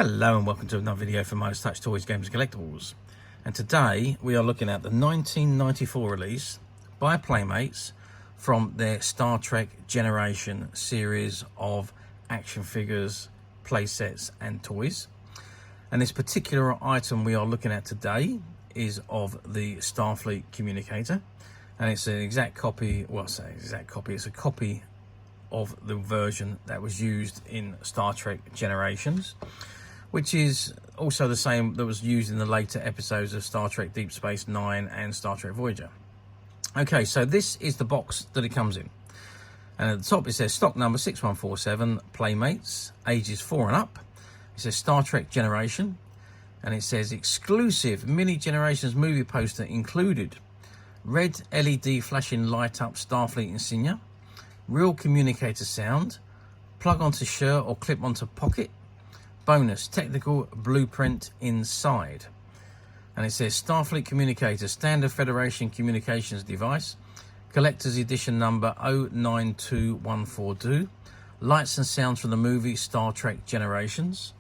Hello and welcome to another video from Midas Touch Toys, Games and Collectibles. And today we are looking at the 1994 release by Playmates from their Star Trek Generation series of action figures, playsets and toys. And this particular item we are looking at today is of the Starfleet Communicator. And it's an exact copy, well I say exact copy, it's a copy of the version that was used in Star Trek Generations, which is also the same that was used in the later episodes of Star Trek Deep Space Nine and Star Trek Voyager. Okay, so this is the box that it comes in. And at the top it says stock number 6147, Playmates, ages 4 and up. It says Star Trek Generation. And it says exclusive mini Generations movie poster included. Red LED flashing light up Starfleet Insignia. Real communicator sound. Plug onto shirt or clip onto pocket. Bonus, technical blueprint inside. And it says Starfleet Communicator, Standard Federation Communications Device, Collector's Edition number 092142, lights and sounds from the movie Star Trek Generations.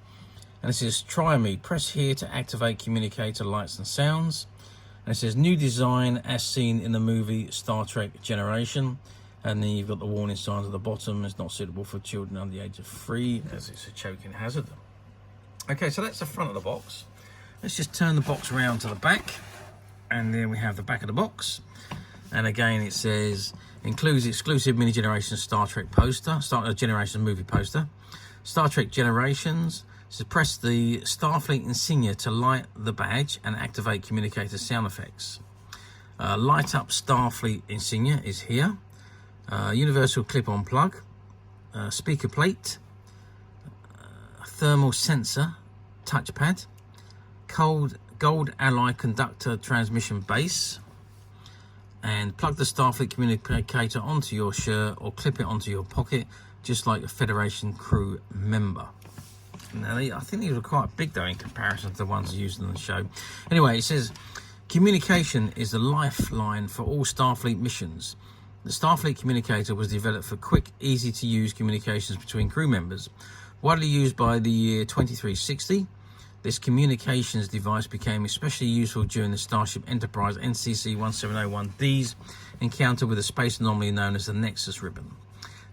And it says, try me, press here to activate communicator lights and sounds. And it says, new design as seen in the movie Star Trek Generation. And then you've got the warning signs at the bottom. It's not suitable for children under the age of 3 as it's a choking hazard. Okay, so that's the front of the box. Let's just turn the box around to the back. And then we have the back of the box. And again, it says, includes exclusive mini Generations Star Trek poster, Star Generations movie poster. Star Trek Generations. It says, press the Starfleet Insignia to light the badge and activate communicator sound effects. Light up Starfleet Insignia is here. Universal clip-on plug, speaker plate, thermal sensor, touchpad, gold alloy conductor transmission base, and plug the Starfleet Communicator onto your shirt or clip it onto your pocket, just like a Federation crew member. Now, I think these were quite big though in comparison to the ones used in the show. Anyway, it says, communication is the lifeline for all Starfleet missions. The Starfleet Communicator was developed for quick, easy-to-use communications between crew members. Widely used by the year 2360, this communications device became especially useful during the Starship Enterprise NCC 1701D's encounter with a space anomaly known as the Nexus Ribbon.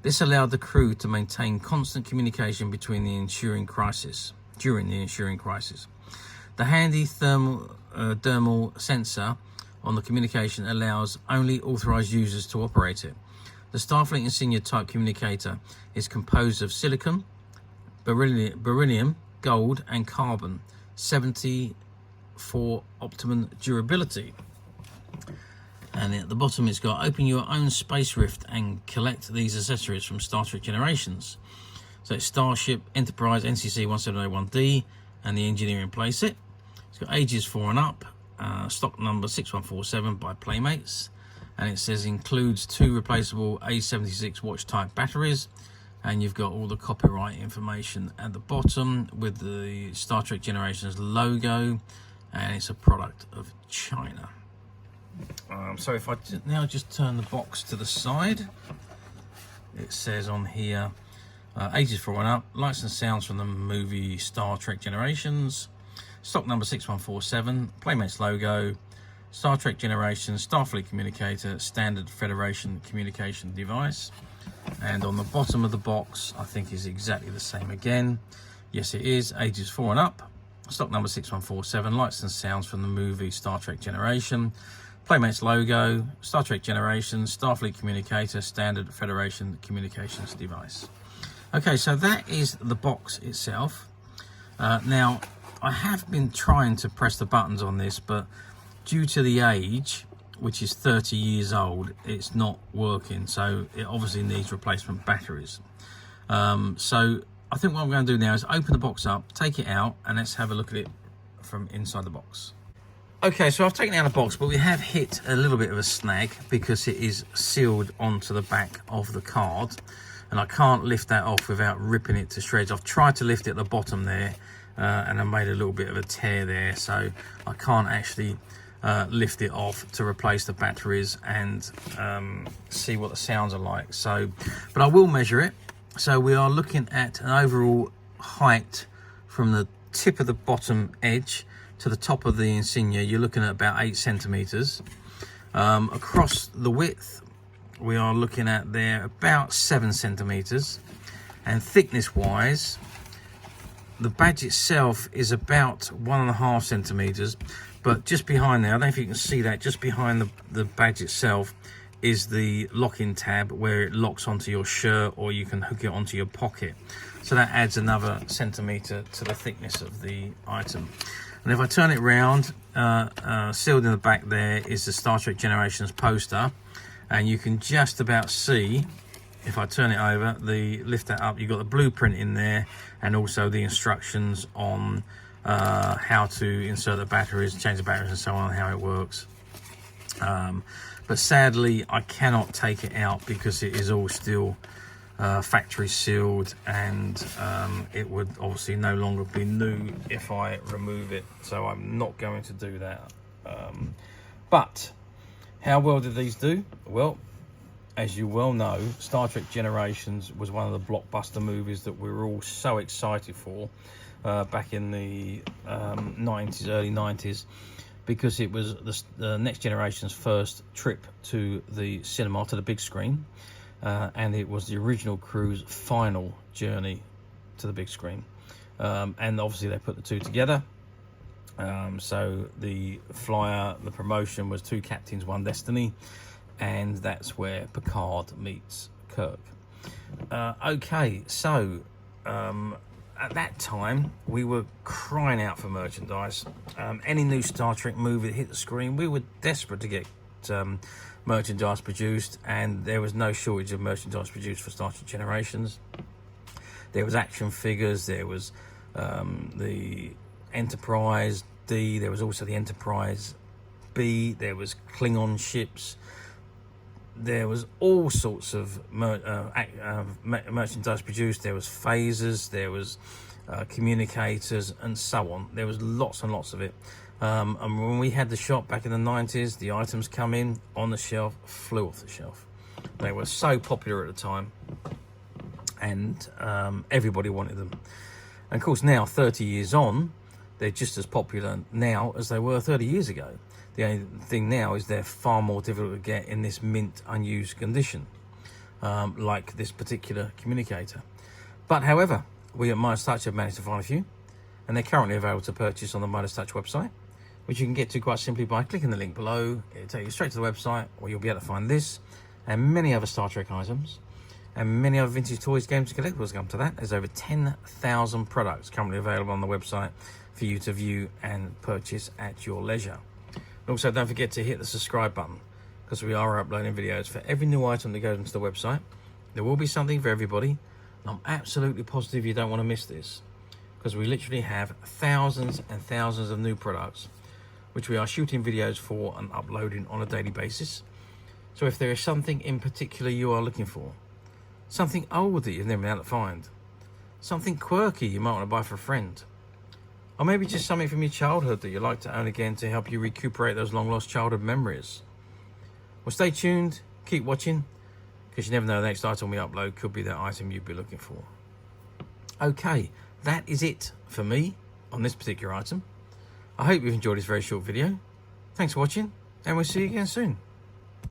This allowed the crew to maintain constant communication during the ensuing crisis. The handy thermal sensor on the communication allows only authorized users to operate it. The Starfleet Insignia type communicator is composed of silicon, beryllium, gold and carbon, 70 for optimum durability. And at the bottom it's got open your own space rift and collect these accessories from Star Trek Generations. So it's Starship Enterprise NCC 1701D and the engineering playset. It's got ages 4 and up. Stock number 6147 by Playmates, and it says includes 2 replaceable A76 watch type batteries, and you've got all the copyright information at the bottom with the Star Trek Generations logo, and it's a product of China. So if I now just turn the box to the side, it says on here ages 4 and up, lights and sounds from the movie Star Trek Generations. Stock number 6147, Playmates logo, Star Trek Generation, Starfleet Communicator, Standard Federation Communication Device. And on the bottom of the box, I think is exactly the same again. Yes, it is, ages 4 and up. Stock number 6147, lights and sounds from the movie Star Trek Generation, Playmates logo, Star Trek Generation, Starfleet Communicator, Standard Federation Communications Device. Okay, so that is the box itself. Now, I have been trying to press the buttons on this, but due to the age, which is 30 years old, it's not working. So it obviously needs replacement batteries. So I think what I'm going to do now is open the box up, take it out, and let's have a look at it from inside the box. Okay, so I've taken it out of the box, but we have hit a little bit of a snag because it is sealed onto the back of the card. And I can't lift that off without ripping it to shreds. I've tried to lift it at the bottom there, and I made a little bit of a tear there, so I can't actually lift it off to replace the batteries and see what the sounds are like. So, but I will measure it. So we are looking at an overall height from the tip of the bottom edge to the top of the Insignia, you're looking at about 8 centimeters. Across the width, we are looking at there about 7 centimeters, and thickness wise, the badge itself is about 1.5 centimeters, but just behind there, I don't know if you can see that, just behind the badge itself is the lock-in tab where it locks onto your shirt, or you can hook it onto your pocket. So that adds another centimeter to the thickness of the item. And if I turn it round, sealed in the back there is the Star Trek Generations poster, and you can just about see, if I turn it over, lift that up, you've got the blueprint in there, and also the instructions on how to insert the batteries, change the batteries, and so on, how it works. But sadly, I cannot take it out because it is all still factory sealed, and it would obviously no longer be new if I remove it, so I'm not going to do that. But how well did these do? Well, as you well know, Star Trek Generations was one of the blockbuster movies that we were all so excited for back in the 90s, early 90s, because it was the Next Generation's first trip to the cinema, to the big screen, and it was the original crew's final journey to the big screen. And obviously they put the two together. So the flyer, the promotion was 2 captains, 1 destiny, and that's where Picard meets Kirk. Okay, so at that time we were crying out for merchandise. Any new Star Trek movie that hit the screen, we were desperate to get merchandise produced, and there was no shortage of merchandise produced for Star Trek Generations. There was action figures, there was the Enterprise D, there was also the Enterprise B, there was Klingon ships, there was all sorts of merchandise produced. There was phasers, there was communicators, and so on. There was lots and lots of it. And when we had the shop back in the 90s, the items come in on the shelf, flew off the shelf. They were so popular at the time, and everybody wanted them. And of course now, 30 years on, they're just as popular now as they were 30 years ago. The only thing now is they're far more difficult to get in this mint unused condition, like this particular communicator. But however, we at Midas Touch have managed to find a few, and they're currently available to purchase on the Midas Touch website, which you can get to quite simply by clicking the link below. It'll take you straight to the website, where you'll be able to find this and many other Star Trek items, and many other vintage toys, games, and collectibles. Come to that. There's over 10,000 products currently available on the website for you to view and purchase at your leisure. Also, don't forget to hit the subscribe button, because we are uploading videos for every new item that goes into the website. There will be something for everybody, and I'm absolutely positive you don't want to miss this, because we literally have thousands and thousands of new products which we are shooting videos for and uploading on a daily basis. So if there is something in particular you are looking for, something old that you've never been able to find, something quirky you might want to buy for a friend, or maybe just something from your childhood that you'd like to own again to help you recuperate those long lost childhood memories, well, stay tuned, keep watching, because you never know, the next item we upload could be that item you'd be looking for. Okay, that is it for me on this particular item. I hope you've enjoyed this very short video. Thanks for watching, and we'll see you again soon.